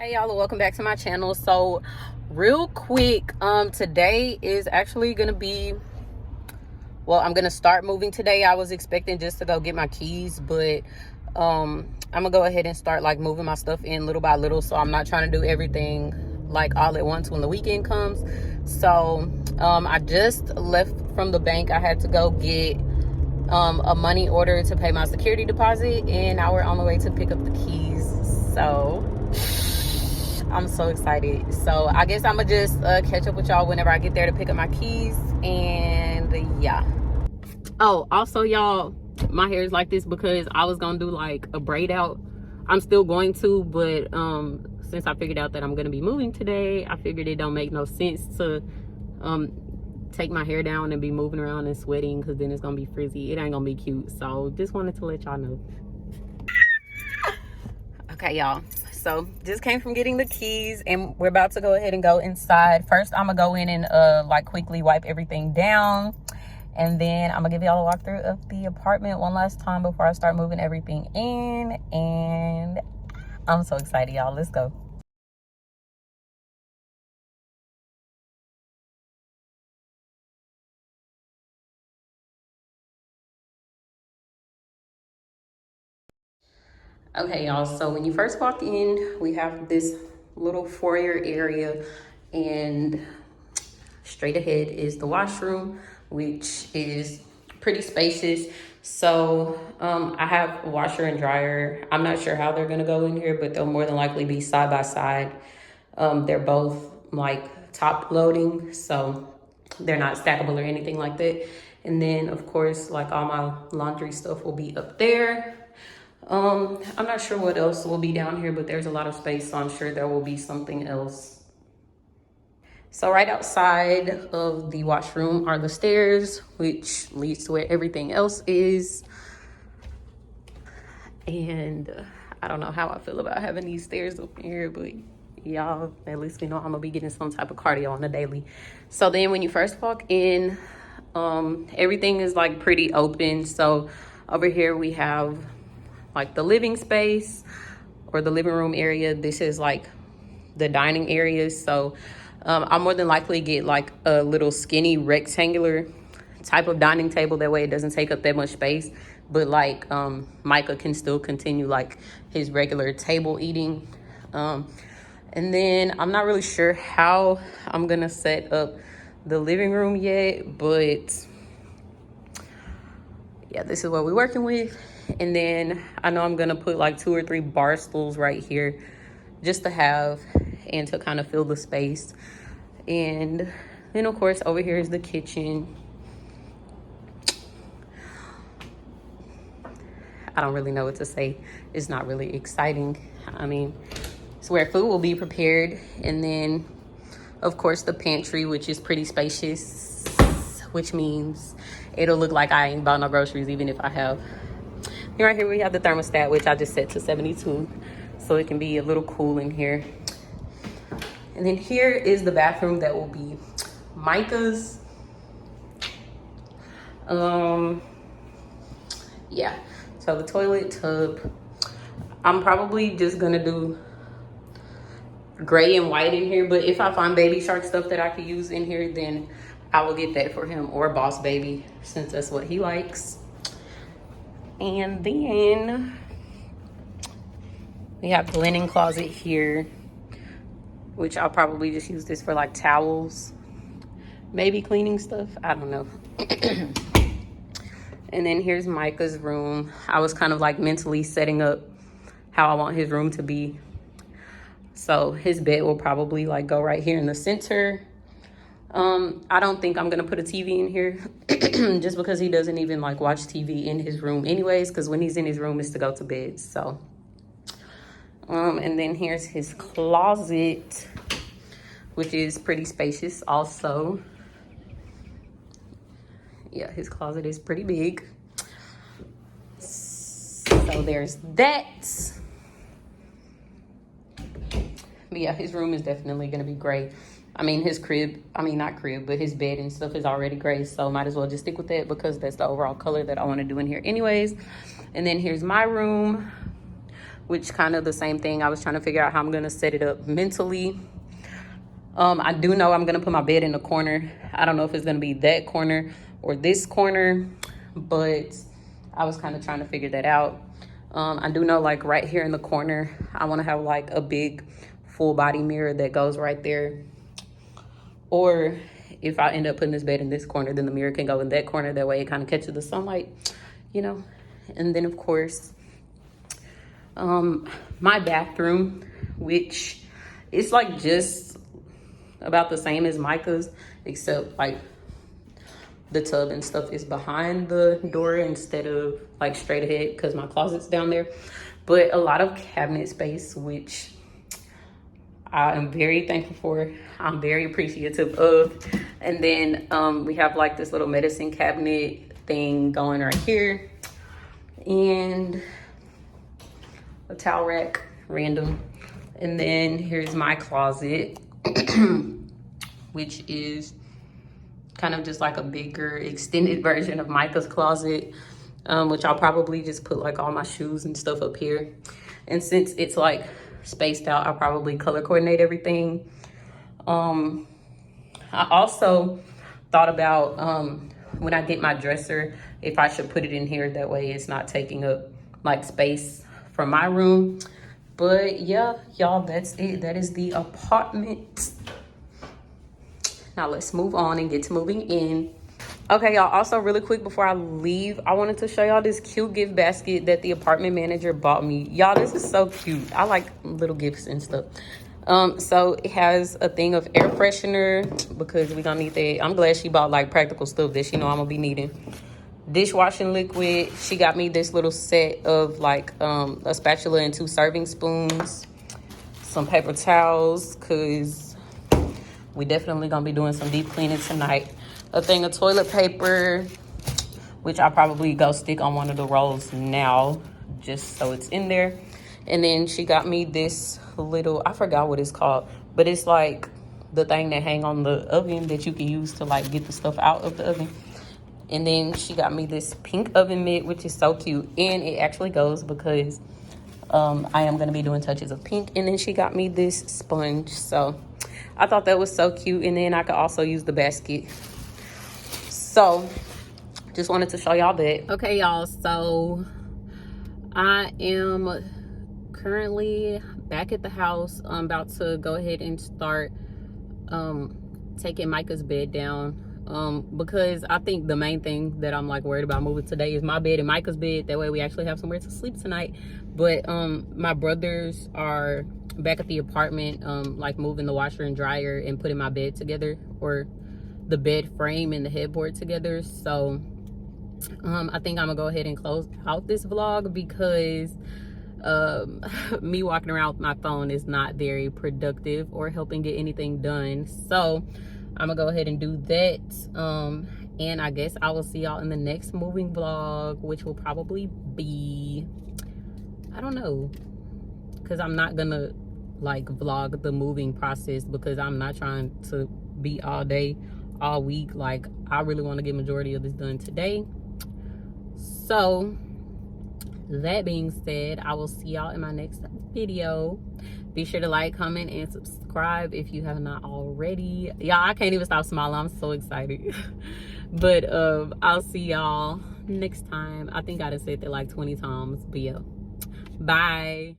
Hey y'all, welcome back to my channel. So real quick, today is actually gonna be, well, I'm gonna start moving today. I was expecting just to go get my keys, but I'm gonna go ahead and start like moving my stuff in little by little, so I'm not trying to do everything like all at once when the weekend comes. So I just left from the bank. I had to go get a money order to pay my security deposit, and now we're on the way to pick up the keys. So I'm so excited. So I guess I'm gonna just catch up with y'all whenever I get there to pick up my keys. And yeah. Oh, also y'all, my hair is like this because I was gonna do like a braid out. I'm still going to, but since I figured out that I'm gonna be moving today, I figured it don't make no sense to take my hair down and be moving around and sweating, because then it's gonna be frizzy. It ain't gonna be cute. So just wanted to let y'all know. Okay y'all, so just came from getting the keys and we're about to go ahead and go inside. First I'm gonna go in and like quickly wipe everything down, and then I'm gonna give y'all a walkthrough of the apartment one last time before I start moving everything in. And I'm so excited, y'all. Let's go. Okay y'all, so when you first walk in, we have this little foyer area, and straight ahead is the washroom, which is pretty spacious. So I have a washer and dryer. I'm not sure how they're gonna go in here, but they'll more than likely be side by side. They're both like top loading, so they're not stackable or anything like that. And then of course, like all my laundry stuff will be up there. I'm not sure what else will be down here, but there's a lot of space, so I'm sure there will be something else. So right outside of the washroom are the stairs, which leads to where everything else is. And I don't know how I feel about having these stairs up here, but y'all, at least we know I'm gonna be getting some type of cardio on the daily. So then when you first walk in, everything is like pretty open. So over here we have like the living space or the living room area. This is like the dining area. So I'll more than likely get like a little skinny rectangular type of dining table. That way it doesn't take up that much space, but like Micah can still continue like his regular table eating. And then I'm not really sure how I'm gonna set up the living room yet, but yeah, this is what we're working with. And then I know I'm gonna put like 2 or 3 bar stools right here just to have and to kind of fill the space. And then of course over here is the kitchen. I don't really know what to say. It's not really exciting. I mean, it's where food will be prepared. And then of course the pantry, which is pretty spacious, which means it'll look like I ain't bought no groceries even if I have. And right here we have the thermostat, which I just set to 72, so it can be a little cool in here. And then here is the bathroom that will be Micah's. Yeah, so the toilet tub, I'm probably just gonna do gray and white in here, but if I find Baby Shark stuff that I could use in here, then I will get that for him, or Boss Baby, since that's what he likes. And then we have the linen closet here, which I'll probably just use this for like towels, maybe cleaning stuff, I don't know. And then here's Micah's room. I was kind of like mentally setting up how I want his room to be. So his bed will probably like go right here in the center. I don't think I'm gonna put a TV in here just because he doesn't even like watch TV in his room anyways, because when he's in his room it's to go to bed. So and then here's his closet, which is pretty spacious also. Yeah, his closet is pretty big. So there's that. But yeah, his room is definitely gonna be gray. I mean, his crib, I mean, not crib, but his bed and stuff is already gray. So might as well just stick with that because that's the overall color that I want to do in here anyways. And then here's my room, which kind of the same thing. I was trying to figure out how I'm gonna set it up mentally. I do know I'm gonna put my bed in the corner. I don't know if it's gonna be that corner or this corner, but I was kind of trying to figure that out. I do know like right here in the corner, I wanna have like a big full body mirror that goes right there. Or if I end up putting this bed in this corner, then the mirror can go in that corner. That way it kind of catches the sunlight, you know? And then of course, my bathroom, which is like just about the same as Micah's, except like the tub and stuff is behind the door instead of like straight ahead because my closet's down there. But a lot of cabinet space, which I am very thankful for. I'm very appreciative of. And then we have like this little medicine cabinet thing going right here. And a towel rack, random. And then here's my closet, which is kind of just like a bigger extended version of Micah's closet, which I'll probably just put like all my shoes and stuff up here. And since it's like spaced out, I'll probably color coordinate everything. I also thought about when I get my dresser, if I should put it in here, that way it's not taking up like space from my room. But yeah, y'all, that's it. That is the apartment. Now let's move on and get to moving in. Okay, y'all, also really quick before I leave, I wanted to show y'all this cute gift basket that the apartment manager bought me. Y'all, this is so cute. I like little gifts and stuff. So it has a thing of air freshener because we're gonna need that. I'm glad she bought like practical stuff that she know I'm gonna be needing. Dishwashing liquid. She got me this little set of like a spatula and 2 serving spoons, some paper towels because we definitely gonna be doing some deep cleaning tonight. A thing of toilet paper, which I'll probably go stick on one of the rolls now just so it's in there. And then she got me this little, I forgot what it's called, but it's like the thing that hang on the oven that you can use to like get the stuff out of the oven. And then she got me this pink oven mitt, which is so cute. And it actually goes because I am going to be doing touches of pink. And then she got me this sponge. So I thought that was so cute. And then I could also use the basket. So just wanted to show y'all that. Okay, y'all. So I am currently back at the house. I'm about to go ahead and start taking Micah's bed down. Because I think the main thing that I'm like worried about moving today is my bed and Micah's bed. That way we actually have somewhere to sleep tonight. But my brothers are back at the apartment, like moving the washer and dryer and putting my bed together, or the bed frame and the headboard together. So I think I'm gonna go ahead and close out this vlog because me walking around with my phone is not very productive or helping get anything done. So I'm gonna go ahead and do that. And I guess I will see y'all in the next moving vlog, which will probably be, I don't know, because I'm not gonna like vlog the moving process because I'm not trying to be all day, all week. Like, I really want to get majority of this done today. So that being said, I will see y'all in my next video. Be sure to like, comment, and subscribe if you have not already. Y'all, I can't even stop smiling. I'm so excited. But I'll see y'all next time. I think I done said that like 20 times. But yeah, bye.